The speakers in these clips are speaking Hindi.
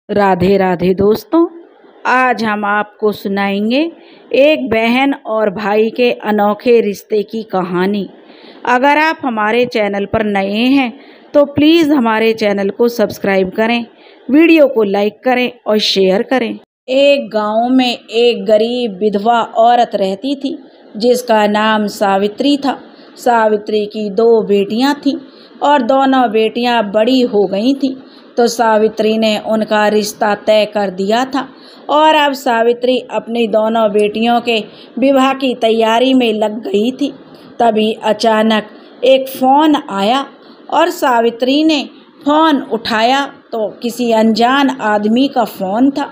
राधे राधे दोस्तों, आज हम आपको सुनाएंगे एक बहन और भाई के अनोखे रिश्ते की कहानी। अगर आप हमारे चैनल पर नए हैं तो प्लीज़ हमारे चैनल को सब्सक्राइब करें, वीडियो को लाइक करें और शेयर करें। एक गांव में एक गरीब विधवा औरत रहती थी जिसका नाम सावित्री था। सावित्री की 2 बेटियां थीं और दोनों बेटियां बड़ी हो गई थीं, तो सावित्री ने उनका रिश्ता तय कर दिया था और अब सावित्री अपनी दोनों बेटियों के विवाह की तैयारी में लग गई थी। तभी अचानक एक फ़ोन आया और सावित्री ने फ़ोन उठाया तो किसी अनजान आदमी का फ़ोन था।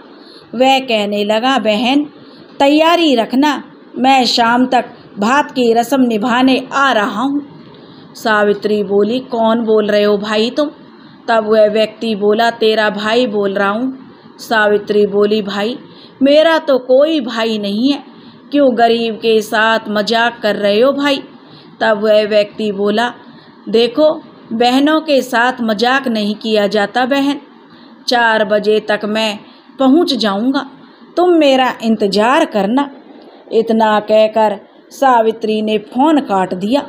वह कहने लगा, बहन तैयारी रखना, मैं शाम तक भात की रस्म निभाने आ रहा हूँ। सावित्री बोली, कौन बोल रहे हो भाई तुम? तब वह व्यक्ति बोला, तेरा भाई बोल रहा हूँ। सावित्री बोली, भाई मेरा तो कोई भाई नहीं है, क्यों गरीब के साथ मजाक कर रहे हो भाई? तब वह व्यक्ति बोला, देखो बहनों के साथ मजाक नहीं किया जाता बहन, 4 बजे तक मैं पहुँच जाऊँगा, तुम मेरा इंतज़ार करना। इतना कहकर सावित्री ने फ़ोन काट दिया।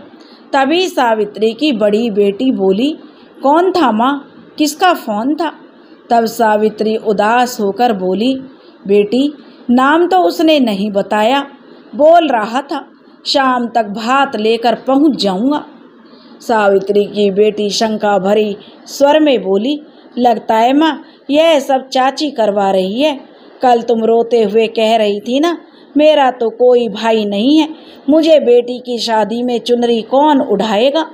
तभी सावित्री की बड़ी बेटी बोली, कौन था माँ, किसका फ़ोन था? तब सावित्री उदास होकर बोली, बेटी नाम तो उसने नहीं बताया, बोल रहा था शाम तक भात लेकर पहुँच जाऊँगा। सावित्री की बेटी शंका भरी स्वर में बोली, लगता है माँ यह सब चाची करवा रही है। कल तुम रोते हुए कह रही थी ना, मेरा तो कोई भाई नहीं है, मुझे बेटी की शादी में चुनरी कौन उठाएगा?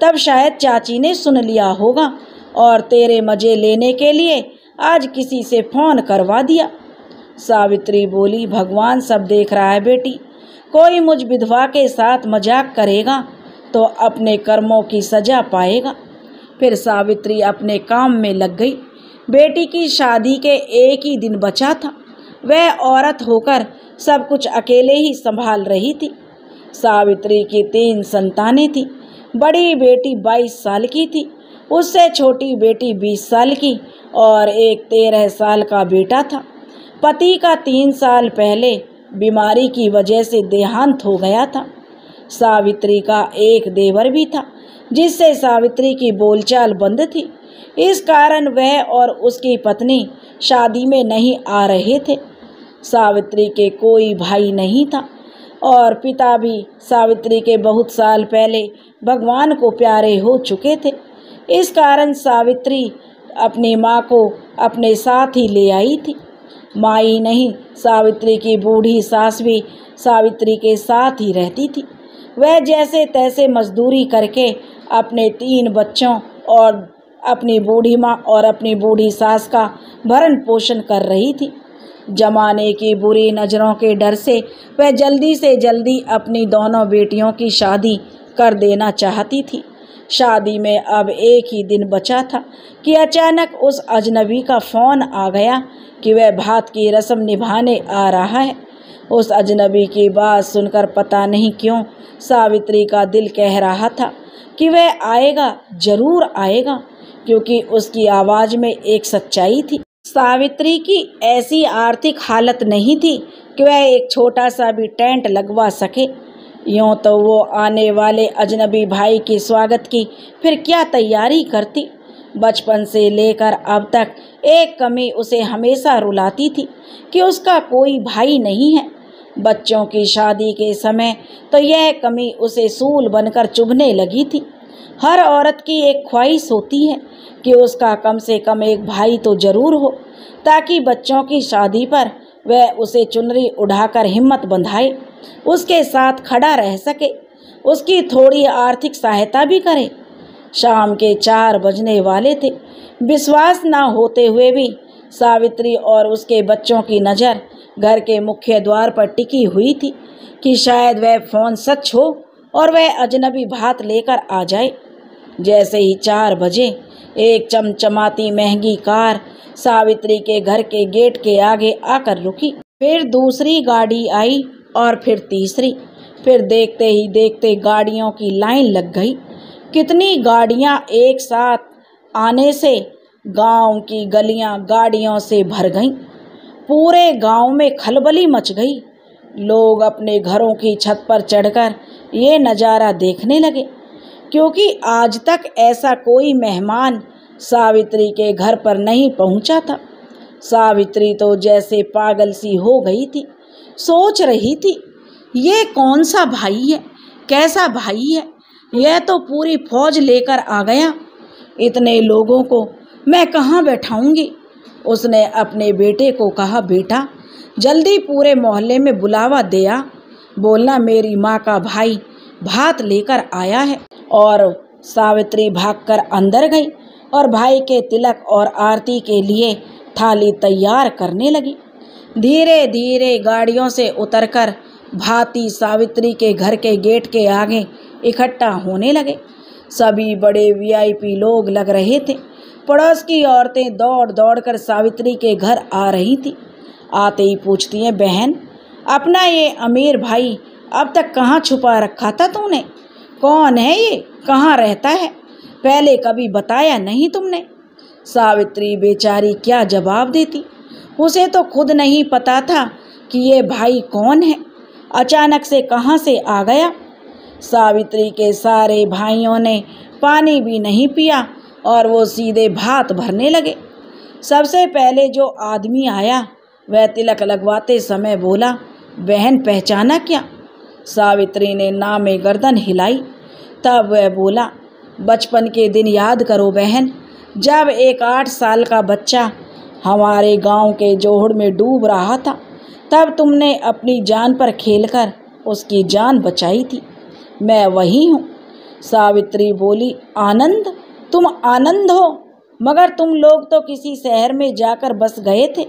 तब शायद चाची ने सुन लिया होगा और तेरे मज़े लेने के लिए आज किसी से फ़ोन करवा दिया। सावित्री बोली, भगवान सब देख रहा है बेटी, कोई मुझ विधवा के साथ मजाक करेगा तो अपने कर्मों की सज़ा पाएगा। फिर सावित्री अपने काम में लग गई। बेटी की शादी के एक ही दिन बचा था। वह औरत होकर सब कुछ अकेले ही संभाल रही थी। सावित्री की 3 संतानें थीं। बड़ी बेटी 22 साल की थी, उससे छोटी बेटी 20 साल की और एक 13 साल का बेटा था। पति का 3 साल पहले बीमारी की वजह से देहांत हो गया था। सावित्री का एक देवर भी था जिससे सावित्री की बोलचाल बंद थी। इस कारण वह और उसकी पत्नी शादी में नहीं आ रहे थे। सावित्री के कोई भाई नहीं था और पिता भी सावित्री के बहुत साल पहले भगवान को प्यारे हो चुके थे। इस कारण सावित्री अपनी माँ को अपने साथ ही ले आई थी। माँ ही नहीं, सावित्री की बूढ़ी सास भी सावित्री के साथ ही रहती थी। वह जैसे तैसे मजदूरी करके अपने 3 बच्चों और अपनी बूढ़ी माँ और अपनी बूढ़ी सास का भरण पोषण कर रही थी। जमाने की बुरी नज़रों के डर से वह जल्दी से जल्दी अपनी दोनों बेटियों की शादी कर देना चाहती थी। शादी में अब एक ही दिन बचा था कि अचानक उस अजनबी का फ़ोन आ गया कि वह भात की रस्म निभाने आ रहा है। उस अजनबी की बात सुनकर पता नहीं क्यों सावित्री का दिल कह रहा था कि वह आएगा, ज़रूर आएगा, क्योंकि उसकी आवाज़ में एक सच्चाई थी। सावित्री की ऐसी आर्थिक हालत नहीं थी कि वह एक छोटा सा भी टेंट लगवा सके। यूँ तो वो आने वाले अजनबी भाई के स्वागत की फिर क्या तैयारी करती। बचपन से लेकर अब तक एक कमी उसे हमेशा रुलाती थी कि उसका कोई भाई नहीं है। बच्चों की शादी के समय तो यह कमी उसे सूल बनकर चुभने लगी थी। हर औरत की एक ख्वाहिश होती है कि उसका कम से कम एक भाई तो ज़रूर हो, ताकि बच्चों की शादी पर वह उसे चुनरी उठाकर हिम्मत बंधाए, उसके साथ खड़ा रह सके, उसकी थोड़ी आर्थिक सहायता भी करे। शाम के 4 बजने वाले थे। विश्वास ना होते हुए भी सावित्री और उसके बच्चों की नज़र घर के मुख्य द्वार पर टिकी हुई थी कि शायद वह फ़ोन सच हो और वह अजनबी भात लेकर आ जाए। जैसे ही 4 बजे एक चमचमाती महंगी कार सावित्री के घर के गेट के आगे आकर रुकी। फिर दूसरी गाड़ी आई और फिर तीसरी। फिर देखते ही देखते गाड़ियों की लाइन लग गई। कितनी गाड़ियां एक साथ आने से गांव की गलियां गाड़ियों से भर गईं। पूरे गांव में खलबली मच गई। लोग अपने घरों की छत पर चढ़कर ये नज़ारा देखने लगे, क्योंकि आज तक ऐसा कोई मेहमान सावित्री के घर पर नहीं पहुंचा था। सावित्री तो जैसे पागल सी हो गई थी। सोच रही थी, ये कौन सा भाई है, कैसा भाई है, यह तो पूरी फौज लेकर आ गया। इतने लोगों को मैं कहाँ बैठाऊंगी। उसने अपने बेटे को कहा, बेटा जल्दी पूरे मोहल्ले में बुलावा दे आ, बोलना मेरी माँ का भाई भात लेकर आया है। और सावित्री भागकर अंदर गई और भाई के तिलक और आरती के लिए थाली तैयार करने लगी। धीरे धीरे गाड़ियों से उतरकर भाती सावित्री के घर के गेट के आगे इकट्ठा होने लगे। सभी बड़े वीआईपी लोग लग रहे थे। पड़ोस की औरतें दौड़ दौड़ कर सावित्री के घर आ रही थी। आते ही पूछती हैं, बहन अपना ये अमीर भाई अब तक कहाँ छुपा रखा था तूने? कौन है ये, कहाँ रहता है, पहले कभी बताया नहीं तुमने? सावित्री बेचारी क्या जवाब देती। उसे तो खुद नहीं पता था कि ये भाई कौन है, अचानक से कहाँ से आ गया। सावित्री के सारे भाइयों ने पानी भी नहीं पिया और वो सीधे भात भरने लगे। सबसे पहले जो आदमी आया वह तिलक लगवाते समय बोला, बहन पहचाना क्या? सावित्री ने नामे गर्दन हिलाई। तब वह बोला, बचपन के दिन याद करो बहन, जब एक 8 साल का बच्चा हमारे गांव के जोहड़ में डूब रहा था, तब तुमने अपनी जान पर खेलकर उसकी जान बचाई थी। मैं वही हूँ। सावित्री बोली, आनंद? तुम आनंद हो? मगर तुम लोग तो किसी शहर में जाकर बस गए थे।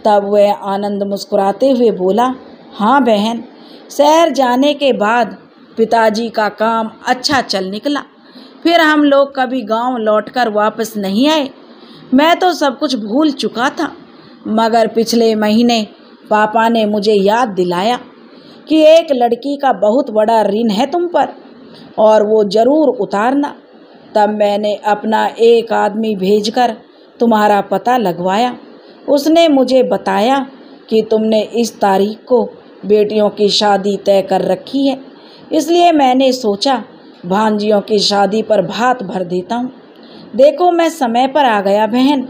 तब वह आनंद मुस्कुराते हुए बोला, हाँ बहन, शहर जाने के बाद पिताजी का काम अच्छा चल निकला। फिर हम लोग कभी गांव लौटकर वापस नहीं आए। मैं तो सब कुछ भूल चुका था, मगर पिछले महीने पापा ने मुझे याद दिलाया कि एक लड़की का बहुत बड़ा ऋण है तुम पर और वो ज़रूर उतारना। तब मैंने अपना एक आदमी भेजकर तुम्हारा पता लगवाया। उसने मुझे बताया कि तुमने इस तारीख को बेटियों की शादी तय कर रखी है, इसलिए मैंने सोचा भांजियों की शादी पर भात भर देता हूँ। देखो मैं समय पर आ गया बहन।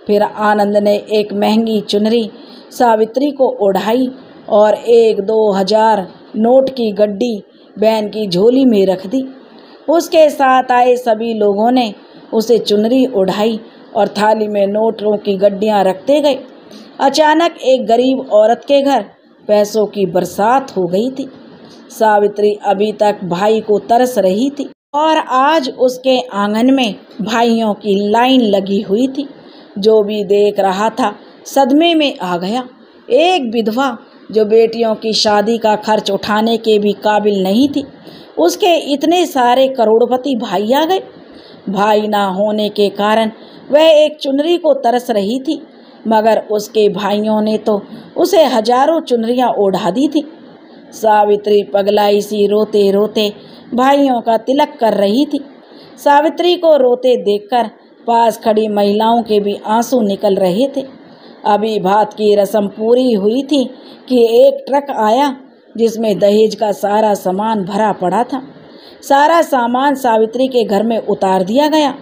फिर आनंद ने एक महंगी चुनरी सावित्री को ओढ़ाई और 1-2 हजार नोट की गड्डी बहन की झोली में रख दी। उसके साथ आए सभी लोगों ने उसे चुनरी ओढ़ाई और थाली में नोटों की गड्डियाँ रखते गए। अचानक एक गरीब औरत के घर पैसों की बरसात हो गई थी। सावित्री अभी तक भाई को तरस रही थी और आज उसके आंगन में भाइयों की लाइन लगी हुई थी। जो भी देख रहा था सदमे में आ गया। एक विधवा जो बेटियों की शादी का खर्च उठाने के भी काबिल नहीं थी, उसके इतने सारे करोड़पति भाई आ गए। भाई ना होने के कारण वह एक चुनरी को तरस रही थी, मगर उसके भाइयों ने तो उसे हजारों चुनरियां ओढ़ा दी थी। सावित्री पगलाई सी रोते रोते भाइयों का तिलक कर रही थी। सावित्री को रोते देखकर पास खड़ी महिलाओं के भी आंसू निकल रहे थे। अभी भात की रस्म पूरी हुई थी कि एक ट्रक आया जिसमें दहेज का सारा सामान भरा पड़ा था। सारा सामान सावित्री के घर में उतार दिया गया।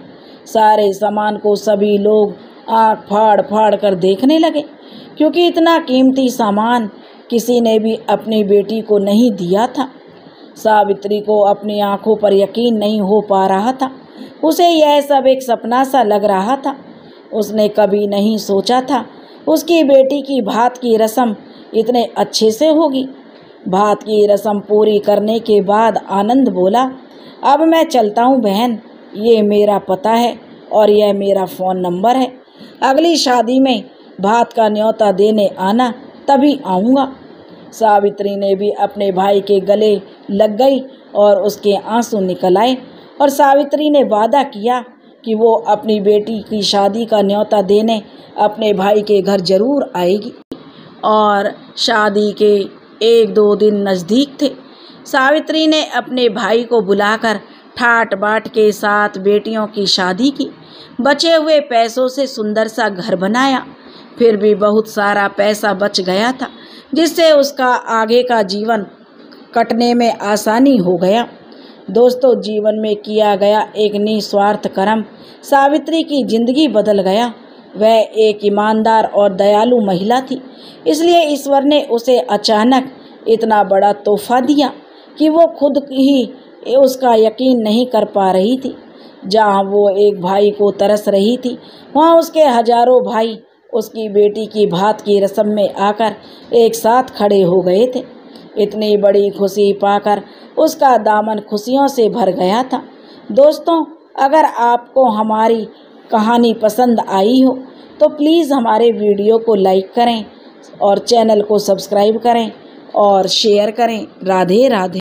सारे सामान को सभी लोग आँख फाड़ फाड़ कर देखने लगे, क्योंकि इतना कीमती सामान किसी ने भी अपनी बेटी को नहीं दिया था। सावित्री को अपनी आंखों पर यकीन नहीं हो पा रहा था। उसे यह सब एक सपना सा लग रहा था। उसने कभी नहीं सोचा था उसकी बेटी की भात की रस्म इतने अच्छे से होगी। भात की रस्म पूरी करने के बाद आनंद बोला, अब मैं चलता हूँ बहन, ये मेरा पता है और यह मेरा फ़ोन नंबर है। अगली शादी में भात का न्योता देने आना, तभी आऊँगा। सावित्री ने भी अपने भाई के गले लग गई और उसके आंसू निकल आए और सावित्री ने वादा किया कि वो अपनी बेटी की शादी का न्योता देने अपने भाई के घर ज़रूर आएगी। और शादी के 1-2 दिन नज़दीक थे। सावित्री ने अपने भाई को बुलाकर ठाट बाट के साथ बेटियों की शादी की, बचे हुए पैसों से सुंदर सा घर बनाया। फिर भी बहुत सारा पैसा बच गया था, जिससे उसका आगे का जीवन कटने में आसानी हो गया। दोस्तों, जीवन में किया गया एक निस्वार्थ कर्म सावित्री की जिंदगी बदल गया। वह एक ईमानदार और दयालु महिला थी, इसलिए ईश्वर ने उसे अचानक इतना बड़ा तोहफा दिया कि वो खुद ही उसका यकीन नहीं कर पा रही थी। जहाँ वो एक भाई को तरस रही थी, वहाँ उसके हजारों भाई उसकी बेटी की भात की रस्म में आकर एक साथ खड़े हो गए थे। इतनी बड़ी खुशी पाकर उसका दामन खुशियों से भर गया था। दोस्तों, अगर आपको हमारी कहानी पसंद आई हो तो प्लीज़ हमारे वीडियो को लाइक करें और चैनल को सब्सक्राइब करें और शेयर करें। राधे राधे।